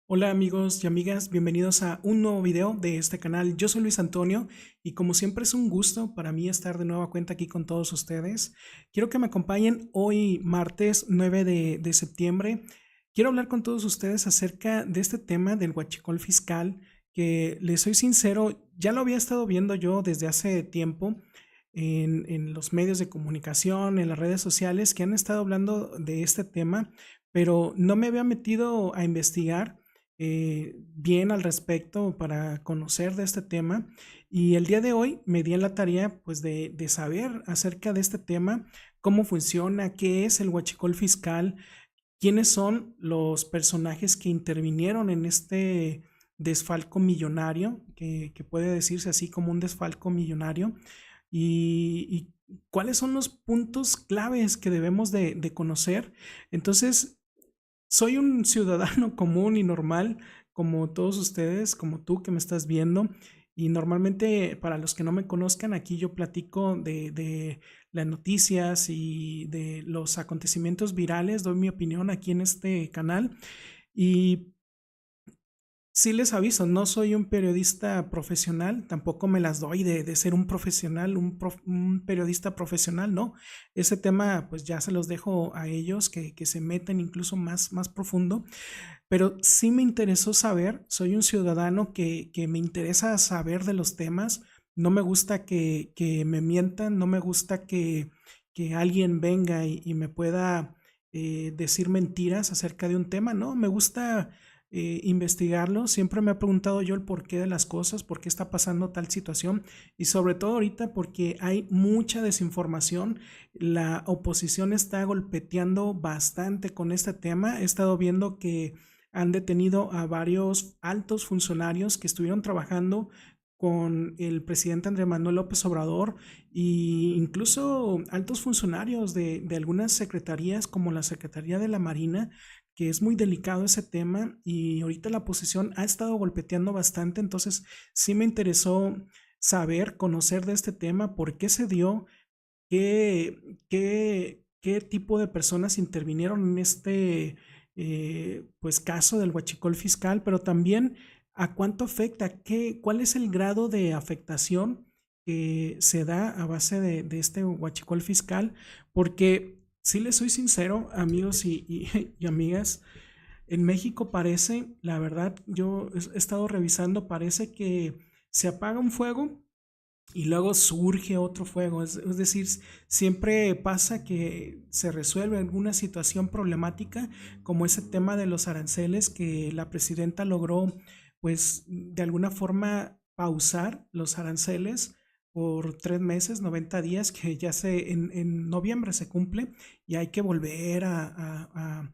Hola amigos y amigas, bienvenidos a un nuevo video de este canal. Yo soy Luis Antonio y como siempre es un gusto para mí estar de nueva cuenta aquí con todos ustedes. Quiero que me acompañen hoy martes 9 de septiembre. Quiero hablar con todos ustedes acerca de este tema del huachicol fiscal que les soy sincero, ya lo había estado viendo yo desde hace tiempo en los medios de comunicación, en las redes sociales que han estado hablando de este tema, pero no me había metido a investigar bien al respecto para conocer de este tema y el día de hoy me di en la tarea pues de saber acerca de este tema, cómo funciona, qué es el huachicol fiscal, quiénes son los personajes que intervinieron en este desfalco millonario, que puede decirse así como un desfalco millonario, y cuáles son los puntos claves que debemos de conocer. Entonces, soy un ciudadano común y normal, como todos ustedes, como tú que me estás viendo. Y normalmente, para los que no me conozcan, aquí yo platico de las noticias y de los acontecimientos virales, doy mi opinión aquí en este canal. Y sí les aviso, no soy un periodista profesional, tampoco me las doy de ser un profesional, un periodista profesional, no. Ese tema pues ya se los dejo a ellos que se meten incluso más profundo, pero sí me interesó saber, soy un ciudadano que me interesa saber de los temas, no me gusta que me mientan, no me gusta que alguien venga y me pueda decir mentiras acerca de un tema, no, me gusta investigarlo. Siempre me he preguntado yo el porqué de las cosas, por qué está pasando tal situación y sobre todo ahorita porque hay mucha desinformación. La oposición está golpeteando bastante con este tema. He estado viendo que han detenido a varios altos funcionarios que estuvieron trabajando con el presidente Andrés Manuel López Obrador e incluso altos funcionarios de algunas secretarías como la Secretaría de la Marina, que es muy delicado ese tema y ahorita la oposición ha estado golpeteando bastante, entonces sí me interesó saber, conocer de este tema, por qué se dio, qué tipo de personas intervinieron en este pues caso del huachicol fiscal, pero también a cuánto afecta, cuál es el grado de afectación que se da a base de este huachicol fiscal, porque si les soy sincero, amigos y amigas, en México parece, la verdad, yo he estado revisando, parece que se apaga un fuego y luego surge otro fuego. Es decir, siempre pasa que se resuelve alguna situación problemática, como ese tema de los aranceles que la presidenta logró, pues, de alguna forma pausar los aranceles por 3 meses, 90 días, que ya en noviembre se cumple y hay que volver a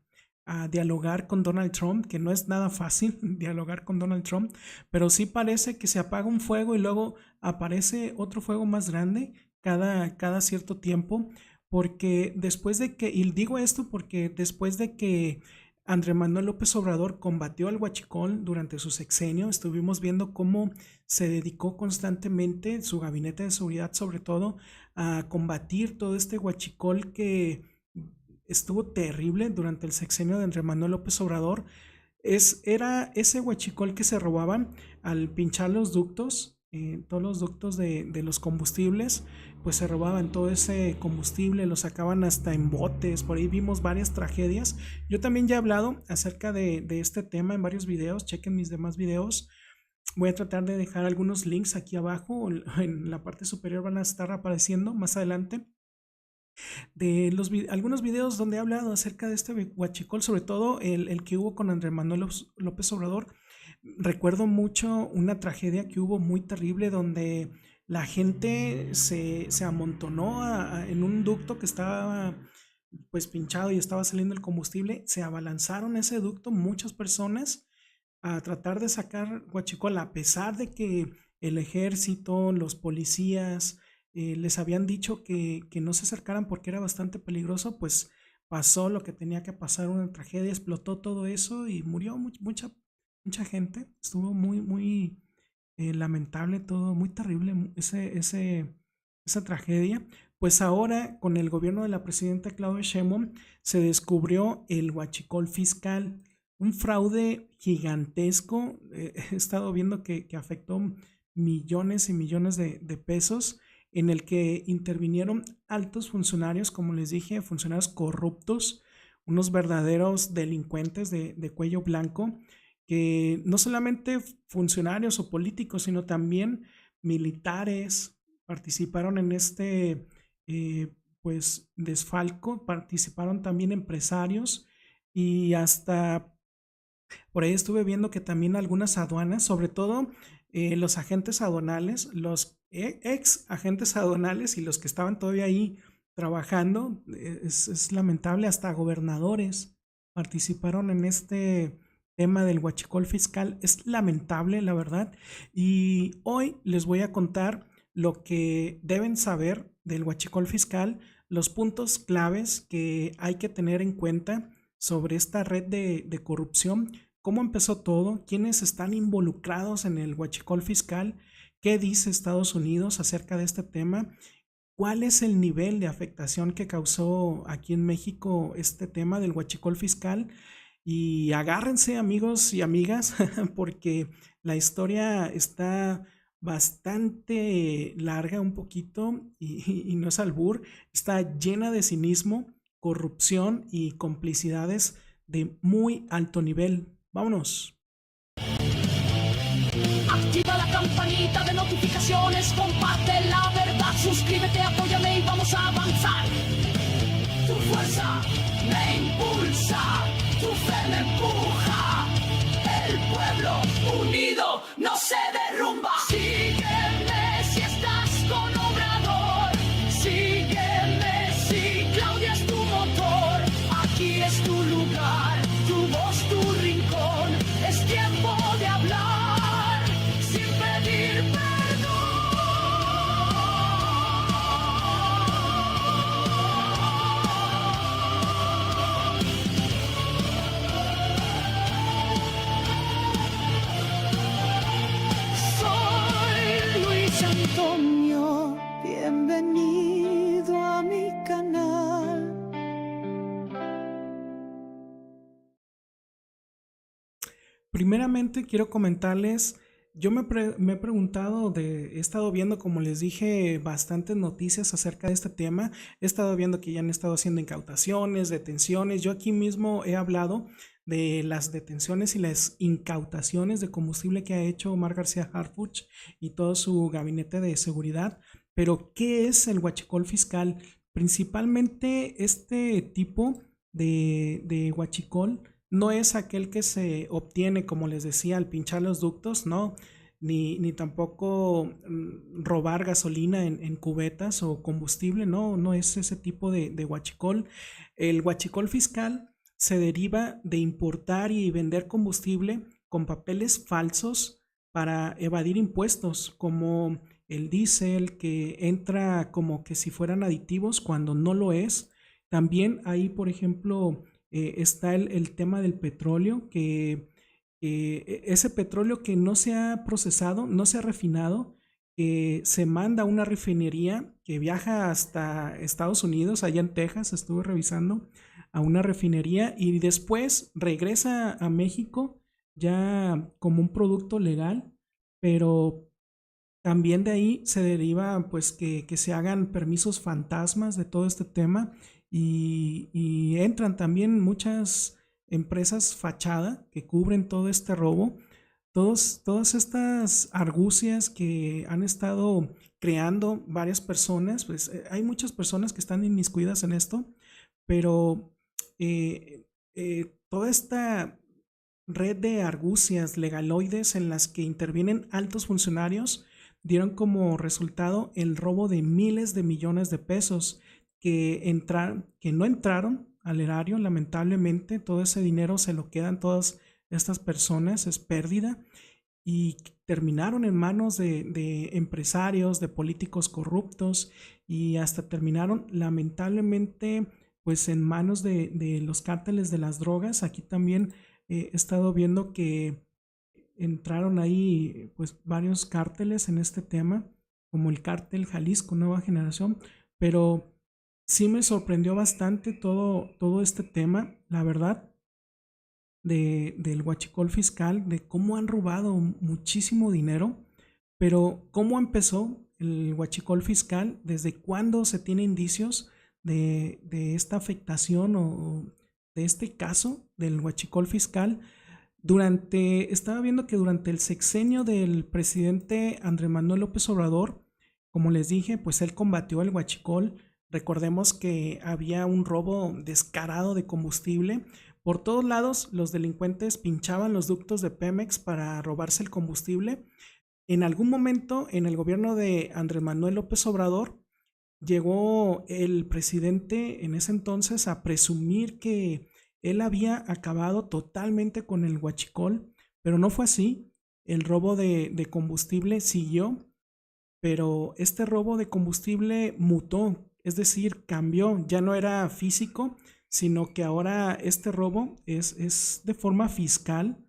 dialogar con Donald Trump, que no es nada fácil dialogar con Donald Trump, pero sí parece que se apaga un fuego y luego aparece otro fuego más grande cada cierto tiempo, porque después de que, y digo esto porque después de que Andrés Manuel López Obrador combatió al huachicol durante su sexenio, estuvimos viendo cómo se dedicó constantemente, su gabinete de seguridad sobre todo, a combatir todo este huachicol que estuvo terrible durante el sexenio de Andrés Manuel López Obrador. Era ese huachicol que se robaban al pinchar los ductos, todos los ductos de los combustibles, pues se robaban todo ese combustible, lo sacaban hasta en botes, por ahí vimos varias tragedias. Yo también ya he hablado acerca de este tema en varios videos, chequen mis demás videos. Voy a tratar de dejar algunos links aquí abajo, en la parte superior van a estar apareciendo más adelante de algunos videos donde he hablado acerca de este huachicol, sobre todo el que hubo con Andrés Manuel López Obrador. Recuerdo mucho una tragedia que hubo muy terrible donde la gente se amontonó en un ducto que estaba pues pinchado y estaba saliendo el combustible, se abalanzaron ese ducto muchas personas a tratar de sacar huachicol, a pesar de que el ejército, los policías les habían dicho que no se acercaran porque era bastante peligroso, pues pasó lo que tenía que pasar, una tragedia, explotó todo eso y murió mucha gente. Estuvo muy lamentable todo, muy terrible esa tragedia. Pues ahora, con el gobierno de la presidenta Claudia Sheinbaum, se descubrió el huachicol fiscal, un fraude gigantesco. He estado viendo que afectó millones y millones de pesos, en el que intervinieron altos funcionarios, como les dije, funcionarios corruptos, unos verdaderos delincuentes de cuello blanco, que no solamente funcionarios o políticos, sino también militares participaron en este pues desfalco, participaron también empresarios y hasta por ahí estuve viendo que también algunas aduanas, sobre todo los agentes aduanales, los ex agentes aduanales y los que estaban todavía ahí trabajando, es lamentable, hasta gobernadores participaron en este tema del huachicol fiscal. Es lamentable, la verdad. Y hoy les voy a contar lo que deben saber del huachicol fiscal, los puntos claves que hay que tener en cuenta sobre esta red de corrupción, cómo empezó todo, quiénes están involucrados en el huachicol fiscal, qué dice Estados Unidos acerca de este tema, cuál es el nivel de afectación que causó aquí en México este tema del huachicol fiscal. Y agárrense, amigos y amigas, porque la historia está bastante larga un poquito y no es albur, está llena de cinismo, corrupción y complicidades de muy alto nivel. Vámonos. Activa la campanita de notificaciones, comparte la verdad, suscríbete, apóyame y vamos a avanzar. Tu fuerza me impulsa, tu fe me empuja, el pueblo unido no se derrumba. Sígueme si estás con Obrador, sígueme si Claudia es tu motor, aquí es tu lugar, tu voz, tu rincón, es tiempo de hablar sin pedir perdón. Soy Luis Antonio, bienvenido a mi canal. Primeramente quiero comentarles, yo me he preguntado, he estado viendo, como les dije, bastantes noticias acerca de este tema. He estado viendo que ya han estado haciendo incautaciones, detenciones. Yo aquí mismo he hablado de las detenciones y las incautaciones de combustible que ha hecho Omar García Harfuch y todo su gabinete de seguridad. Pero, ¿qué es el huachicol fiscal? Principalmente este tipo de huachicol no es aquel que se obtiene, como les decía, al pinchar los ductos, no, ni tampoco robar gasolina en cubetas o combustible, no, no es ese tipo de huachicol. El huachicol fiscal se deriva de importar y vender combustible con papeles falsos para evadir impuestos, como el diésel que entra como que si fueran aditivos cuando no lo es. También ahí, por ejemplo, está el tema del petróleo, que ese petróleo que no se ha procesado, no se ha refinado, que se manda a una refinería que viaja hasta Estados Unidos, allá en Texas, estuve revisando, a una refinería y después regresa a México ya como un producto legal, pero también de ahí se deriva pues que se hagan permisos fantasmas de todo este tema y entran también muchas empresas fachada que cubren todo este robo. Todas estas argucias que han estado creando varias personas, pues hay muchas personas que están inmiscuidas en esto, pero toda esta red de argucias legaloides en las que intervienen altos funcionarios dieron como resultado el robo de miles de millones de pesos que no entraron al erario. Lamentablemente todo ese dinero se lo quedan todas estas personas, es pérdida, y terminaron en manos de empresarios, de políticos corruptos y hasta terminaron lamentablemente pues en manos de los cárteles de las drogas. Aquí también he estado viendo que entraron ahí pues varios cárteles en este tema, como el cártel Jalisco Nueva Generación, pero sí me sorprendió bastante todo este tema, la verdad. del huachicol fiscal, de cómo han robado muchísimo dinero, pero cómo empezó el huachicol fiscal, desde cuándo se tiene indicios de esta afectación o de este caso del huachicol fiscal. Estaba viendo que durante el sexenio del presidente Andrés Manuel López Obrador, como les dije, pues él combatió el huachicol. Recordemos que había un robo descarado de combustible. Por todos lados, los delincuentes pinchaban los ductos de Pemex para robarse el combustible. En algún momento, en el gobierno de Andrés Manuel López Obrador, llegó el presidente en ese entonces a presumir que él había acabado totalmente con el huachicol, pero no fue así. El robo de combustible siguió, pero este robo de combustible mutó, es decir, cambió, ya no era físico, sino que ahora este robo es de forma fiscal.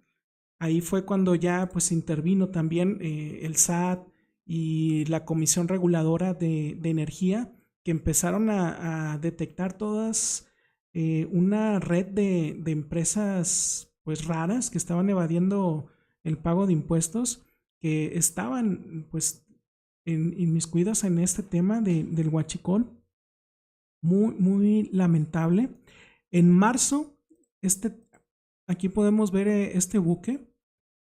Ahí fue cuando ya pues intervino también el SAT y la Comisión Reguladora de Energía, que empezaron a detectar todas una red de empresas pues raras que estaban evadiendo el pago de impuestos, que estaban pues inmiscuidas en este tema del huachicol. Muy, muy lamentable. En marzo, aquí podemos ver este buque.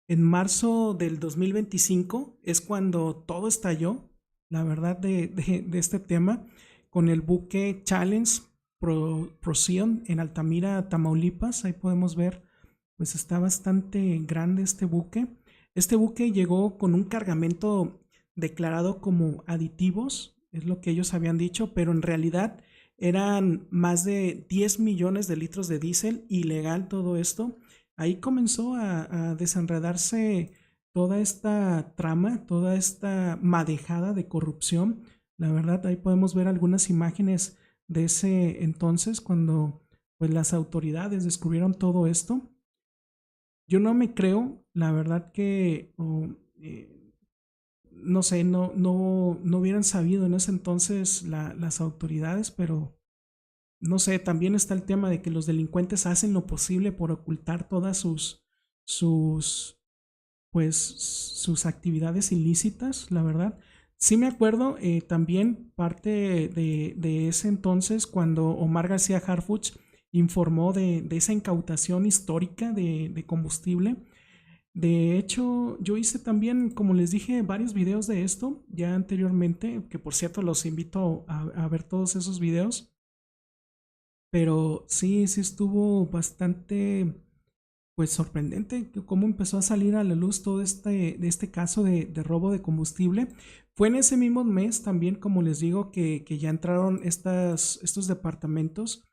En marzo del 2025 es cuando todo estalló, la verdad, de este tema, con el buque Challenge Procyon en Altamira, Tamaulipas. Ahí podemos ver, pues está bastante grande este buque. Este buque llegó con un cargamento declarado como aditivos, es lo que ellos habían dicho, pero en realidad eran más de 10 millones de litros de diésel, ilegal todo esto. Ahí comenzó a desenredarse toda esta trama, toda esta madejada de corrupción. La verdad, ahí podemos ver algunas imágenes de ese entonces, cuando pues las autoridades descubrieron todo esto. Yo no me creo, la verdad que no sé, no hubieran sabido en ese entonces las autoridades, pero no sé, también está el tema de que los delincuentes hacen lo posible por ocultar todas sus, pues, sus actividades ilícitas, la verdad. Sí me acuerdo también parte de ese entonces cuando Omar García Harfuch informó de esa incautación histórica de combustible. De hecho, yo hice también, como les dije, varios videos de esto ya anteriormente, que por cierto los invito a ver todos esos videos. Pero sí estuvo bastante, pues sorprendente cómo empezó a salir a la luz todo de este caso de robo de combustible. Fue en ese mismo mes también, como les digo, que ya entraron estos departamentos,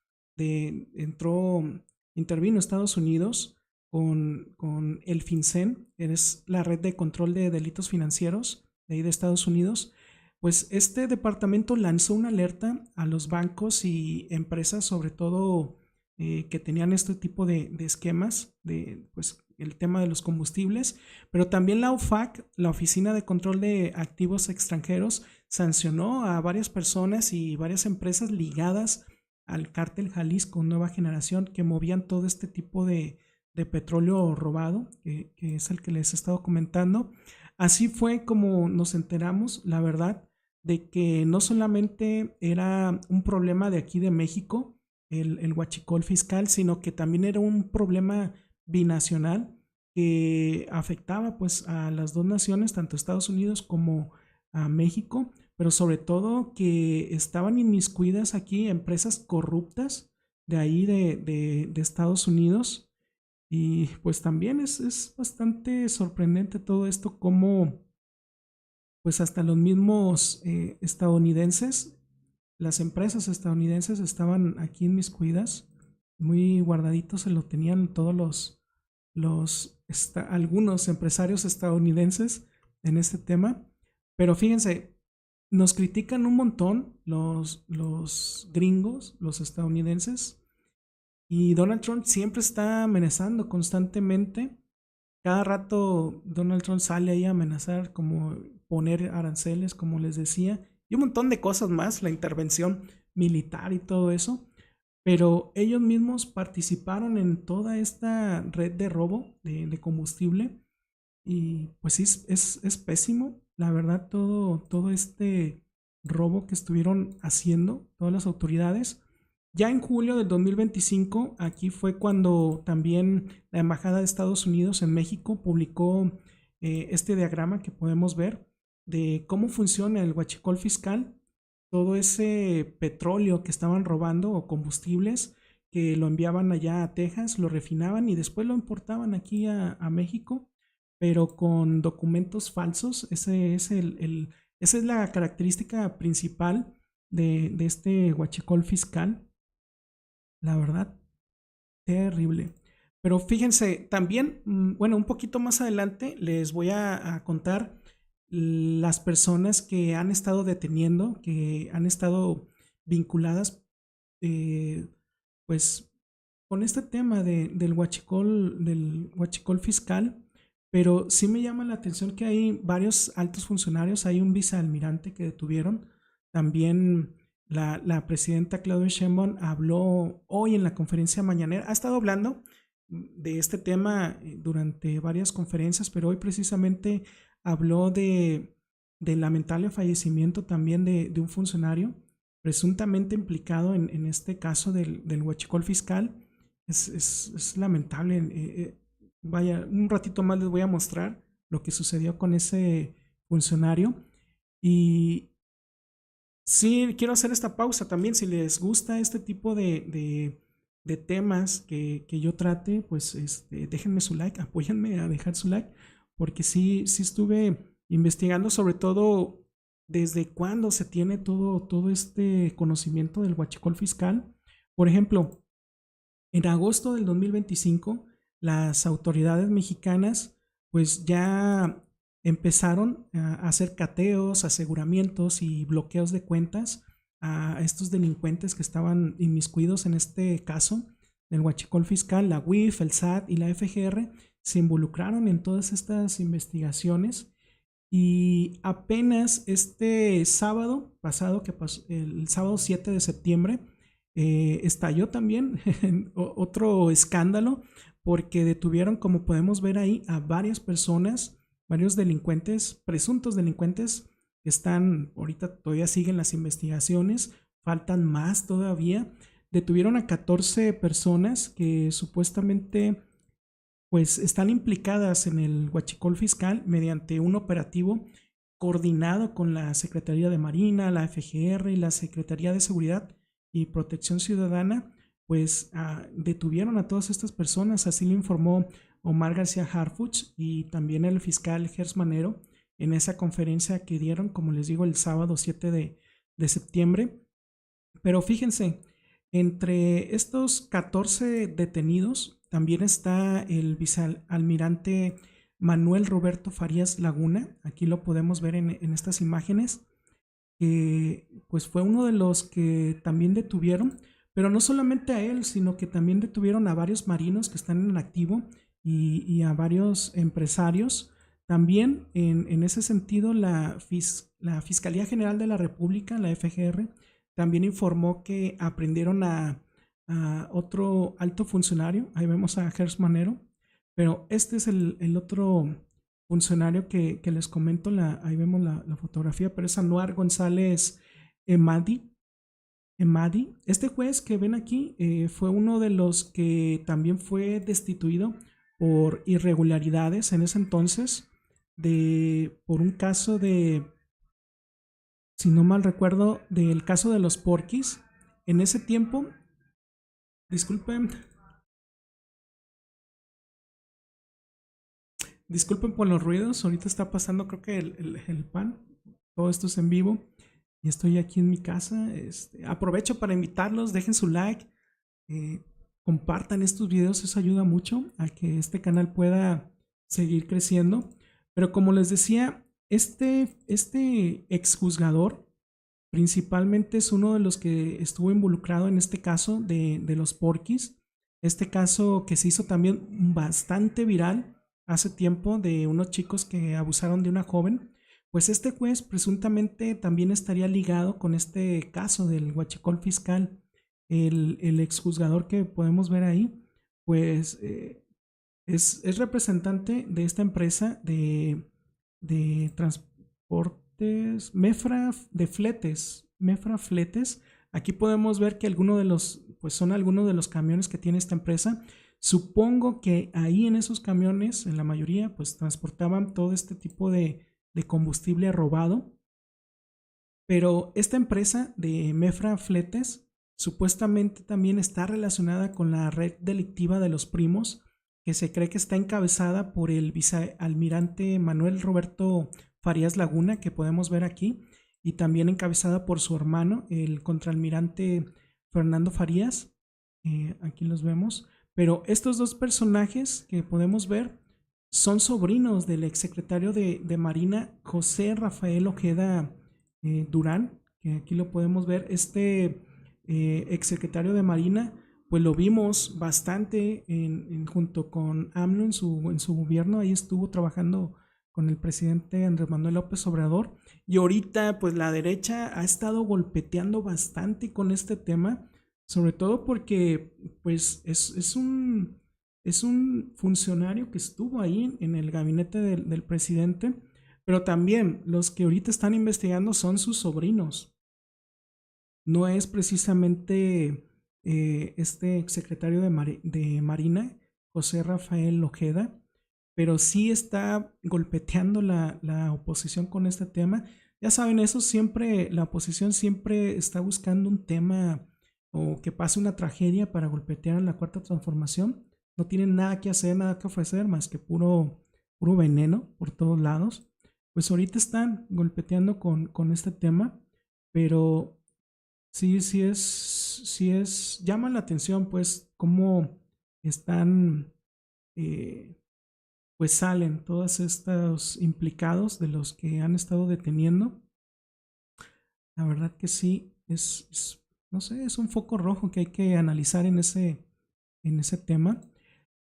intervino Estados Unidos con el FinCEN, que es la red de control de delitos financieros de ahí de Estados Unidos. Pues este departamento lanzó una alerta a los bancos y empresas, sobre todo que tenían este tipo de esquemas, pues, el tema de los combustibles, pero también la OFAC, la Oficina de Control de Activos Extranjeros, sancionó a varias personas y varias empresas ligadas al cártel Jalisco Nueva Generación, que movían todo este tipo de petróleo robado, que es el que les he estado comentando. Así fue como nos enteramos, la verdad, de que no solamente era un problema de aquí de México, el huachicol fiscal, sino que también era un problema binacional que afectaba pues a las dos naciones, tanto Estados Unidos como a México, pero sobre todo que estaban inmiscuidas aquí empresas corruptas de ahí de Estados Unidos. Y pues también es bastante sorprendente todo esto, como pues hasta los mismos estadounidenses, las empresas estadounidenses estaban aquí inmiscuidas, muy guardaditos se lo tenían todos algunos empresarios estadounidenses en este tema. Pero fíjense, nos critican un montón los gringos, los estadounidenses, y Donald Trump siempre está amenazando constantemente. Cada rato Donald Trump sale ahí a amenazar, como poner aranceles, como les decía, y un montón de cosas más, la intervención militar y todo eso. pero ellos mismos participaron en toda esta red de robo de combustible y pues sí, es pésimo, la verdad, todo este robo que estuvieron haciendo todas las autoridades. Ya en julio del 2025, aquí fue cuando también la Embajada de Estados Unidos en México publicó este diagrama que podemos ver de cómo funciona el huachicol fiscal, todo ese petróleo que estaban robando o combustibles que lo enviaban allá a Texas, lo refinaban y después lo importaban aquí a México, pero con documentos falsos. Esa es la característica principal de este huachicol fiscal, la verdad, terrible. Pero fíjense, también, bueno, un poquito más adelante les voy a contar las personas que han estado deteniendo, que han estado vinculadas, eh, pues, con este tema del huachicol fiscal. Pero sí me llama la atención que hay varios altos funcionarios, hay un vicealmirante que detuvieron, también la presidenta Claudia Sheinbaum habló hoy en la conferencia mañanera, ha estado hablando de este tema durante varias conferencias, pero hoy precisamente habló del lamentable fallecimiento también de un funcionario presuntamente implicado en este caso del huachicol fiscal. Es lamentable. Vaya, un ratito más les voy a mostrar lo que sucedió con ese funcionario. Y sí, quiero hacer esta pausa también. Si les gusta este tipo de temas que yo trate, pues déjenme su like, apóyenme a dejar su like, porque sí estuve investigando sobre todo desde cuándo se tiene todo este conocimiento del huachicol fiscal. Por ejemplo, en agosto del 2025, las autoridades mexicanas pues ya empezaron a hacer cateos, aseguramientos y bloqueos de cuentas a estos delincuentes que estaban inmiscuidos en este caso del huachicol fiscal. La UIF, el SAT y la FGR se involucraron en todas estas investigaciones y apenas este sábado pasado, que pasó, el sábado 7 de septiembre, estalló también otro escándalo porque detuvieron, como podemos ver ahí, a varias personas, varios delincuentes, presuntos delincuentes, que están, ahorita todavía siguen las investigaciones, faltan más todavía. Detuvieron a 14 personas que supuestamente pues están implicadas en el huachicol fiscal mediante un operativo coordinado con la Secretaría de Marina, la FGR y la Secretaría de Seguridad y Protección Ciudadana, pues detuvieron a todas estas personas, así lo informó Omar García Harfuch y también el fiscal Gers Manero en esa conferencia que dieron, como les digo, el sábado 7 de septiembre. Pero fíjense, entre estos 14 detenidos también está el vicealmirante Manuel Roberto Farías Laguna, aquí lo podemos ver en estas imágenes, que pues fue uno de los que también detuvieron, pero no solamente a él, sino que también detuvieron a varios marinos que están en activo y a varios empresarios. También en ese sentido la Fiscalía General de la República, la FGR, también informó que aprendieron a otro alto funcionario, ahí vemos a Gers Manero, pero este es el otro funcionario que les comento, ahí vemos la fotografía, pero es Anuar González Emadi. Este juez que ven aquí fue uno de los que también fue destituido por irregularidades en ese entonces, por un caso si no mal recuerdo, del caso de los porquis. En ese tiempo, disculpen por los ruidos, ahorita está pasando creo que el pan, todo esto es en vivo y estoy aquí en mi casa. Aprovecho para invitarlos, dejen su like, compartan estos videos, eso ayuda mucho a que este canal pueda seguir creciendo. Pero como les decía, este exjuzgador principalmente es uno de los que estuvo involucrado en este caso de los porquis. Este caso que se hizo también bastante viral hace tiempo de unos chicos que abusaron de una joven. Pues este juez presuntamente también estaría ligado con este caso del huachicol fiscal. el exjuzgador que podemos ver ahí, pues es representante de esta empresa de transportes, Mefra Fletes. Aquí podemos ver que pues son algunos de los camiones que tiene esta empresa. Supongo que ahí en esos camiones, en la mayoría, pues transportaban todo este tipo de combustible robado. Pero esta empresa de Mefra Fletes supuestamente también está relacionada con la red delictiva de los primos, que se cree que está encabezada por el vicealmirante Manuel Roberto Farías Laguna, que podemos ver aquí, y también encabezada por su hermano, el contraalmirante Fernando Farías. Aquí los vemos. Pero estos dos personajes que podemos ver son sobrinos del exsecretario de Marina, José Rafael Ojeda Durán, que aquí lo podemos ver. Este exsecretario de Marina, pues lo vimos bastante junto con AMLO en su gobierno. Ahí estuvo trabajando con el presidente Andrés Manuel López Obrador, y ahorita pues la derecha ha estado golpeteando bastante con este tema, sobre todo porque pues es un funcionario que estuvo ahí en el gabinete del presidente, pero también los que ahorita están investigando son sus sobrinos. No es precisamente este exsecretario de Marina, José Rafael Ojeda, pero sí está golpeteando la oposición con este tema. Ya saben, eso siempre, la oposición siempre está buscando un tema o que pase una tragedia para golpetear a la Cuarta Transformación. No tienen nada que hacer, nada que ofrecer, más que puro veneno por todos lados. Pues ahorita están golpeteando con este tema, pero sí llama la atención, pues, cómo están, pues salen todos estos implicados de los que han estado deteniendo. La verdad que sí, no sé, es un foco rojo que hay que analizar en ese tema.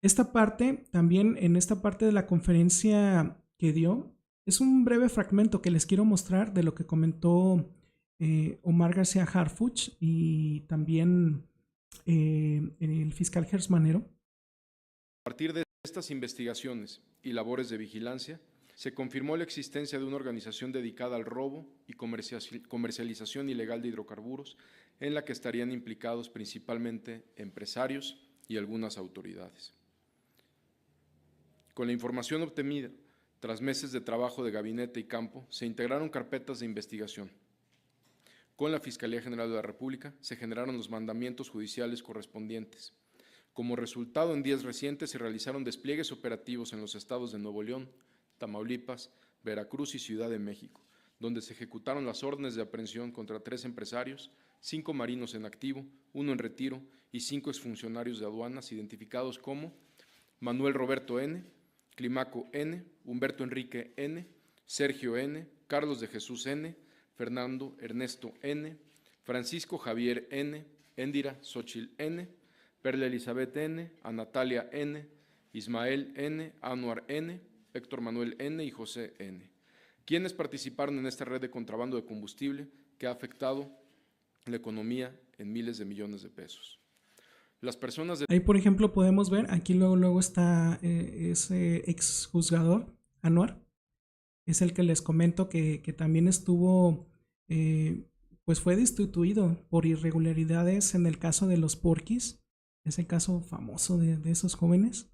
Esta parte, también en esta parte de la conferencia que dio, es un breve fragmento que les quiero mostrar de lo que comentó Omar García Harfuch y también el fiscal Gers Manero. A partir de estas investigaciones y labores de vigilancia, se confirmó la existencia de una organización dedicada al robo y comercialización ilegal de hidrocarburos, en la que estarían implicados principalmente empresarios y algunas autoridades. Con la información obtenida, tras meses de trabajo de gabinete y campo, se integraron carpetas de investigación. Con la Fiscalía General de la República se generaron los mandamientos judiciales correspondientes. Como resultado, en días recientes se realizaron despliegues operativos en los estados de Nuevo León, Tamaulipas, Veracruz y Ciudad de México, donde se ejecutaron las órdenes de aprehensión contra 3 empresarios, 5 marinos en activo, 1 en retiro y 5 exfuncionarios de aduanas identificados como Manuel Roberto N., Climaco N., Humberto Enrique N., Sergio N., Carlos de Jesús N., Fernando Ernesto N., Francisco Javier N., Endira Xochil N., Perla Elizabeth N., Anatalia N., Ismael N., Anuar N., Héctor Manuel N. y José N., quienes participaron en esta red de contrabando de combustible que ha afectado la economía en miles de millones de pesos. Las personas Ahí, por ejemplo, podemos ver, aquí luego está ese exjuzgador, Anuar, es el que les comento que también estuvo, pues fue destituido por irregularidades en el caso de los porquis, es el caso famoso de esos jóvenes,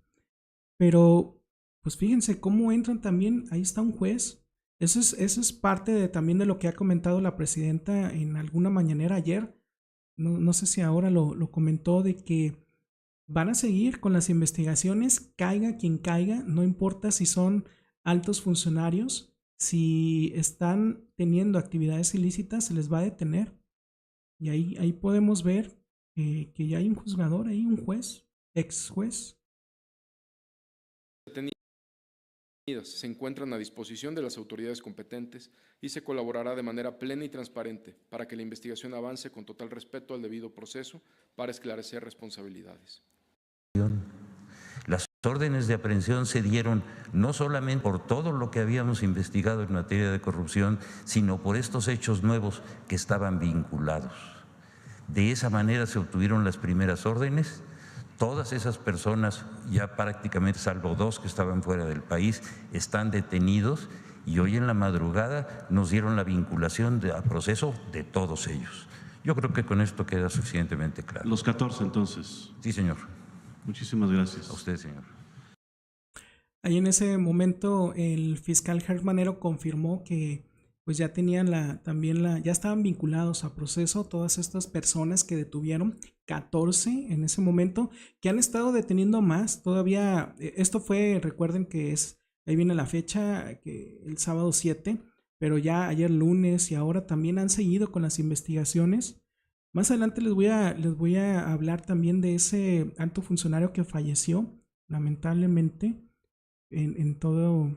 pero pues fíjense cómo entran también, ahí está un juez. Eso es parte también de lo que ha comentado la presidenta en alguna mañanera ayer. No sé si ahora lo comentó, de que van a seguir con las investigaciones, caiga quien caiga, no importa si son altos funcionarios, si están teniendo actividades ilícitas, se les va a detener. Y ahí podemos ver que ya hay un juzgador ahí, un juez, ex juez. Se encuentran a disposición de las autoridades competentes y se colaborará de manera plena y transparente para que la investigación avance con total respeto al debido proceso para esclarecer responsabilidades. Las órdenes de aprehensión se dieron no solamente por todo lo que habíamos investigado en materia de corrupción, sino por estos hechos nuevos que estaban vinculados. De esa manera se obtuvieron las primeras órdenes. Todas esas personas, ya prácticamente salvo 2 que estaban fuera del país, están detenidos y hoy en la madrugada nos dieron la vinculación a proceso de todos ellos. Yo creo que con esto queda suficientemente claro. Los 14 entonces. Sí, señor. Muchísimas gracias. A usted, señor. Ahí en ese momento el fiscal Gertz Manero confirmó que pues ya tenían ya estaban vinculados a proceso todas estas personas que detuvieron, 14 en ese momento, que han estado deteniendo más. Todavía, esto fue, recuerden que ahí viene la fecha, que el sábado 7, pero ya ayer lunes y ahora también han seguido con las investigaciones. Más adelante les voy a hablar también de ese alto funcionario que falleció, lamentablemente, en todo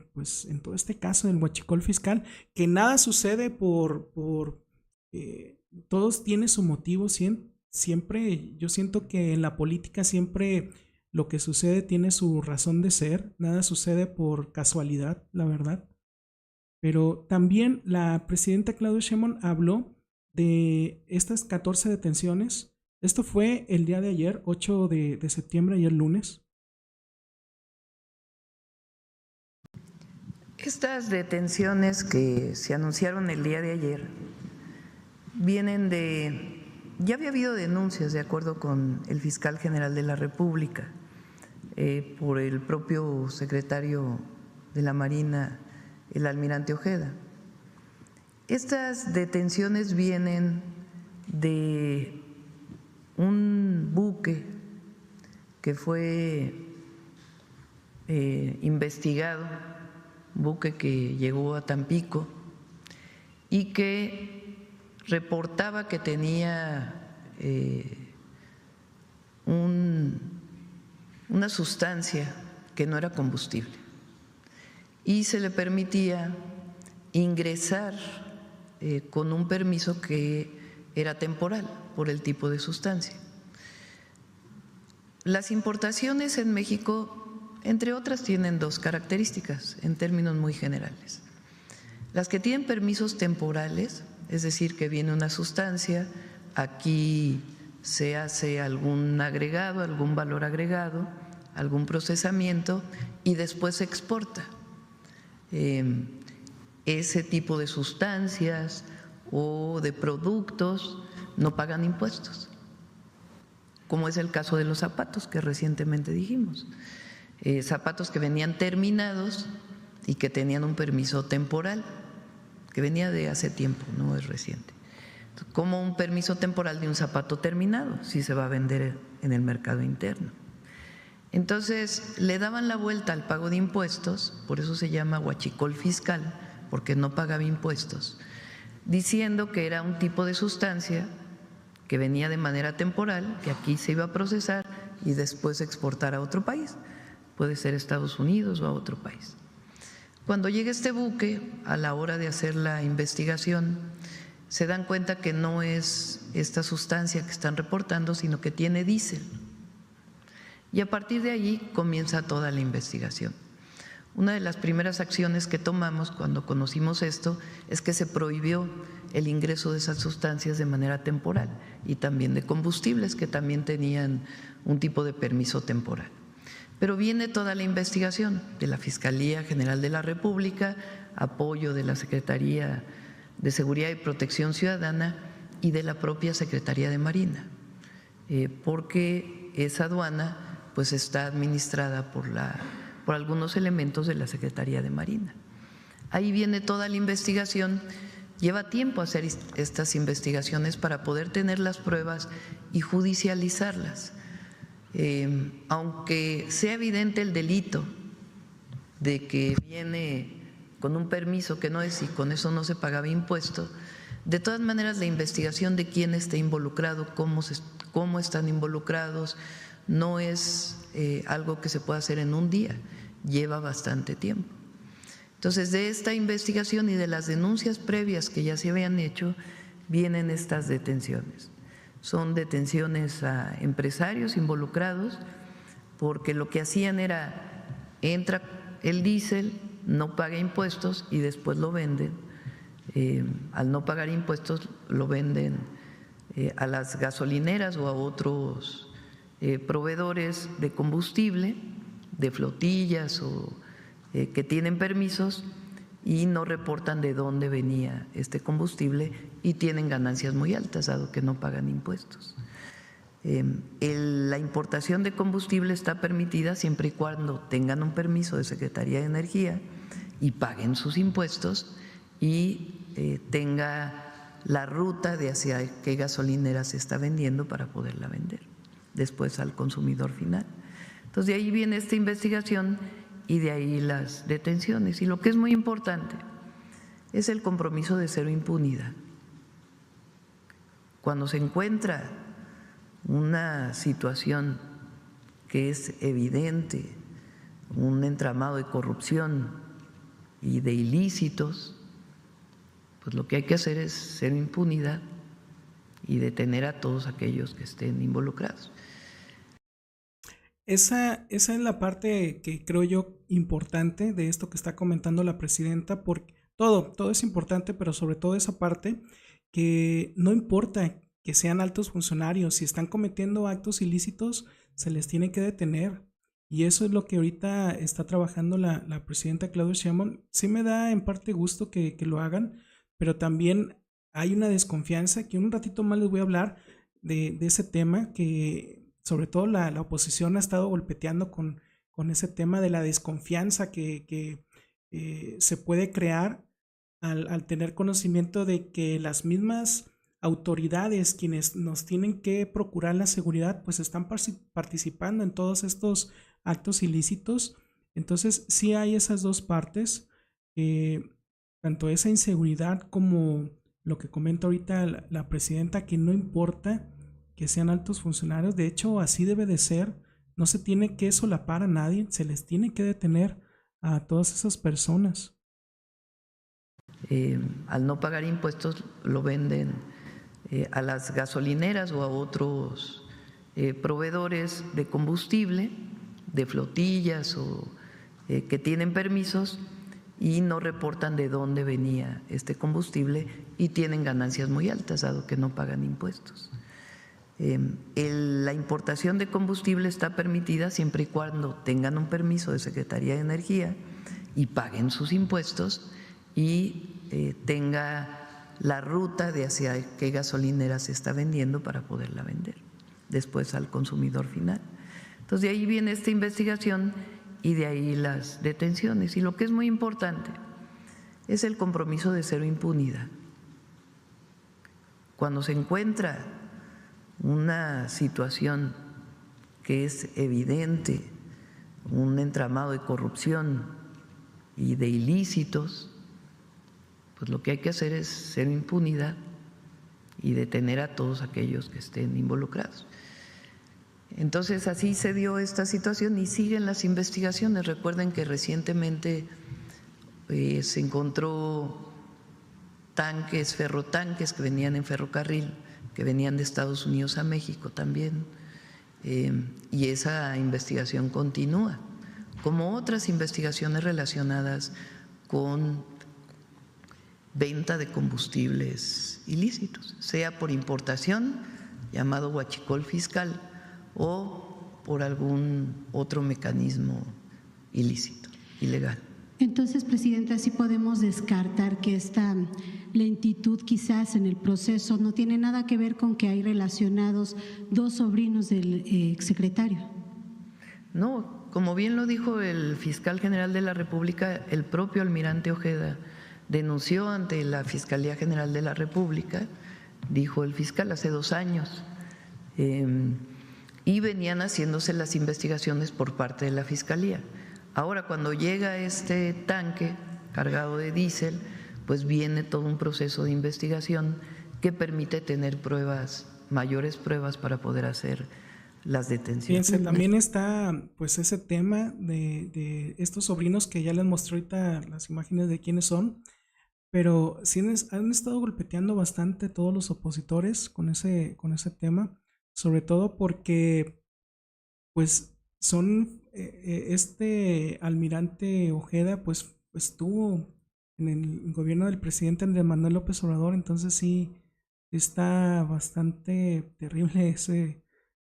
este caso del huachicol fiscal, que nada sucede por todos tienen su motivo. Siempre, yo siento que en la política siempre lo que sucede tiene su razón de ser, nada sucede por casualidad, la verdad. Pero también la presidenta Claudia Sheinbaum habló de estas 14 detenciones. Esto fue el día de ayer, 8 de septiembre, ayer lunes. Estas detenciones que se anunciaron el día de ayer vienen de… Ya había habido denuncias, de acuerdo con el fiscal general de la República, por el propio secretario de la Marina, el almirante Ojeda. Estas detenciones vienen de un buque que fue investigado, buque que llegó a Tampico y que reportaba que tenía una sustancia que no era combustible y se le permitía ingresar con un permiso que era temporal por el tipo de sustancia. Las importaciones en México, entre otras, tienen 2 características en términos muy generales. Las que tienen permisos temporales, es decir, que viene una sustancia, aquí se hace algún agregado, algún valor agregado, algún procesamiento y después se exporta. Ese tipo de sustancias o de productos no pagan impuestos, como es el caso de los zapatos que recientemente dijimos. Zapatos que venían terminados y que tenían un permiso temporal, que venía de hace tiempo, no es reciente. Como un permiso temporal de un zapato terminado, si se va a vender en el mercado interno. Entonces, le daban la vuelta al pago de impuestos, por eso se llama huachicol fiscal, porque no pagaba impuestos, diciendo que era un tipo de sustancia que venía de manera temporal, que aquí se iba a procesar y después exportar a otro país. Puede ser Estados Unidos o a otro país. Cuando llega este buque, a la hora de hacer la investigación, se dan cuenta que no es esta sustancia que están reportando, sino que tiene diésel. Y a partir de allí comienza toda la investigación. Una de las primeras acciones que tomamos cuando conocimos esto es que se prohibió el ingreso de esas sustancias de manera temporal y también de combustibles que también tenían un tipo de permiso temporal. Pero viene toda la investigación de la Fiscalía General de la República, apoyo de la Secretaría de Seguridad y Protección Ciudadana y de la propia Secretaría de Marina, porque esa aduana pues está administrada por algunos elementos de la Secretaría de Marina. Ahí viene toda la investigación. Lleva tiempo hacer estas investigaciones para poder tener las pruebas y judicializarlas. Aunque sea evidente el delito de que viene con un permiso que no es y con eso no se pagaba impuesto, de todas maneras la investigación de quién está involucrado, cómo están involucrados, no es algo que se pueda hacer en un día, lleva bastante tiempo. Entonces, de esta investigación y de las denuncias previas que ya se habían hecho, vienen estas detenciones. Son detenciones a empresarios involucrados porque lo que hacían era, entra el diésel, no paga impuestos y después lo venden. Al no pagar impuestos lo venden a las gasolineras o a otros proveedores de combustible, de flotillas o que tienen permisos y no reportan de dónde venía este combustible y tienen ganancias muy altas, dado que no pagan impuestos. La importación de combustible está permitida siempre y cuando tengan un permiso de Secretaría de Energía y paguen sus impuestos y tenga la ruta de hacia qué gasolinera se está vendiendo para poderla vender después al consumidor final. Entonces de ahí viene esta investigación y de ahí las detenciones. Y lo que es muy importante es el compromiso de cero impunidad. Cuando se encuentra una situación que es evidente, un entramado de corrupción y de ilícitos, pues lo que hay que hacer es cero impunidad y detener a todos aquellos que estén involucrados. Esa es la parte que creo yo importante de esto que está comentando la presidenta, porque todo es importante, pero sobre todo esa parte que no importa que sean altos funcionarios, si están cometiendo actos ilícitos, se les tiene que detener. Y eso es lo que ahorita está trabajando la presidenta Claudia Sheinbaum. Sí me da en parte gusto que lo hagan, pero también hay una desconfianza que un ratito más les voy a hablar de ese tema, que sobre todo la oposición ha estado golpeteando con ese tema de la desconfianza que se puede crear al tener conocimiento de que las mismas autoridades, quienes nos tienen que procurar la seguridad, pues están participando en todos estos actos ilícitos. Entonces sí hay esas dos partes, tanto esa inseguridad como lo que comenta ahorita la presidenta, que no importa que sean altos funcionarios, de hecho así debe de ser, no se tiene que solapar a nadie, se les tiene que detener a todas esas personas. Al no pagar impuestos lo venden a las gasolineras o a otros proveedores de combustible, de flotillas o que tienen permisos y no reportan de dónde venía este combustible y tienen ganancias muy altas, dado que no pagan impuestos. La importación de combustible está permitida siempre y cuando tengan un permiso de Secretaría de Energía y paguen sus impuestos y tenga la ruta de hacia qué gasolinera se está vendiendo para poderla vender después al consumidor final. Entonces de ahí viene esta investigación y de ahí las detenciones. Y lo que es muy importante es el compromiso de cero impunidad. Cuando se encuentra una situación que es evidente, un entramado de corrupción y de ilícitos, pues lo que hay que hacer es cero impunidad y detener a todos aquellos que estén involucrados. Entonces así se dio esta situación y siguen las investigaciones. Recuerden que recientemente se encontró tanques, ferrotanques que venían en ferrocarril, que venían de Estados Unidos a México también, y esa investigación continúa, como otras investigaciones relacionadas con venta de combustibles ilícitos, sea por importación, llamado huachicol fiscal, o por algún otro mecanismo ilícito, ilegal. Entonces, Presidenta, sí podemos descartar que esta lentitud quizás en el proceso no tiene nada que ver con que hay relacionados dos sobrinos del exsecretario. No, como bien lo dijo el fiscal general de la República, el propio almirante Ojeda denunció ante la Fiscalía General de la República, dijo el fiscal, hace 2 años, y venían haciéndose las investigaciones por parte de la Fiscalía. Ahora, cuando llega este tanque cargado de diésel, pues viene todo un proceso de investigación que permite tener pruebas, mayores pruebas para poder hacer las detenciones. Fíjense, también está pues ese tema de estos sobrinos que ya les mostré ahorita las imágenes de quiénes son, pero sí han estado golpeteando bastante todos los opositores con ese tema, sobre todo porque pues son este almirante Ojeda pues estuvo en el gobierno del presidente Andrés Manuel López Obrador, entonces sí está bastante terrible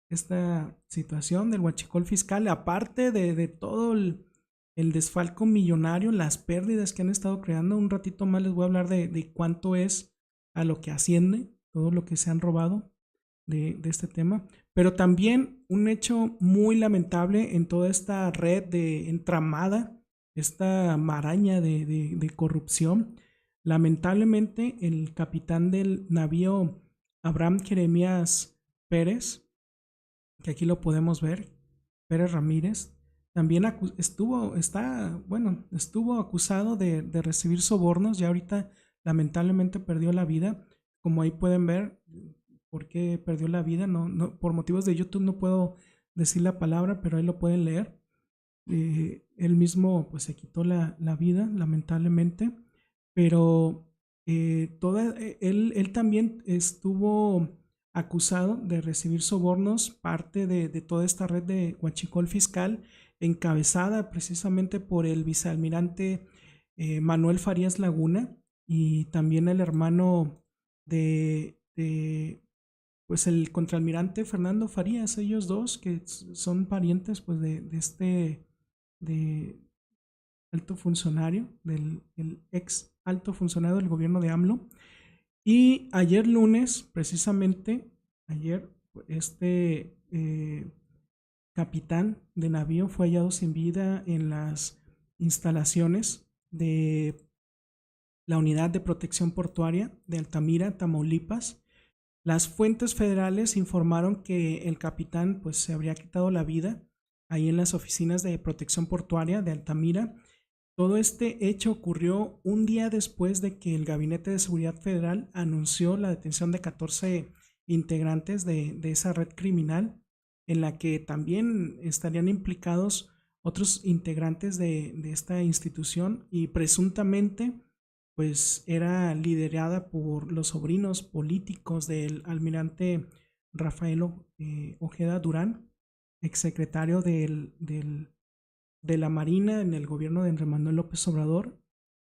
esta situación del huachicol fiscal, aparte de todo el desfalco millonario, las pérdidas que han estado creando. Un ratito más les voy a hablar de cuánto es a lo que asciende todo lo que se han robado de este tema. Pero también un hecho muy lamentable en toda esta red de entramada, esta maraña de corrupción. Lamentablemente, el capitán del navío Abraham Jeremías Pérez, que aquí lo podemos ver, Pérez Ramírez, también estuvo acusado de recibir sobornos. Ya ahorita lamentablemente perdió la vida. Como ahí pueden ver, ¿por qué perdió la vida? No, por motivos de YouTube no puedo decir la palabra, pero ahí lo pueden leer. Él mismo pues se quitó la vida, lamentablemente. Pero él también estuvo acusado de recibir sobornos, parte de toda esta red de huachicol fiscal, encabezada precisamente por el vicealmirante Manuel Farías Laguna, y también el hermano pues el contraalmirante Fernando Farías, ellos dos que son parientes pues de alto funcionario, el ex alto funcionario del gobierno de AMLO. Y ayer lunes, precisamente, este capitán de navío fue hallado sin vida en las instalaciones de la Unidad de Protección Portuaria de Altamira, Tamaulipas. Las fuentes federales informaron que el capitán pues se habría quitado la vida ahí en las oficinas de protección portuaria de Altamira. Todo este hecho ocurrió un día después de que el Gabinete de Seguridad Federal anunció la detención de 14 integrantes de esa red criminal, en la que también estarían implicados otros integrantes de esta institución, y presuntamente pues era liderada por los sobrinos políticos del almirante Rafael Ojeda Durán, exsecretario de la Marina en el gobierno de Andrés Manuel López Obrador.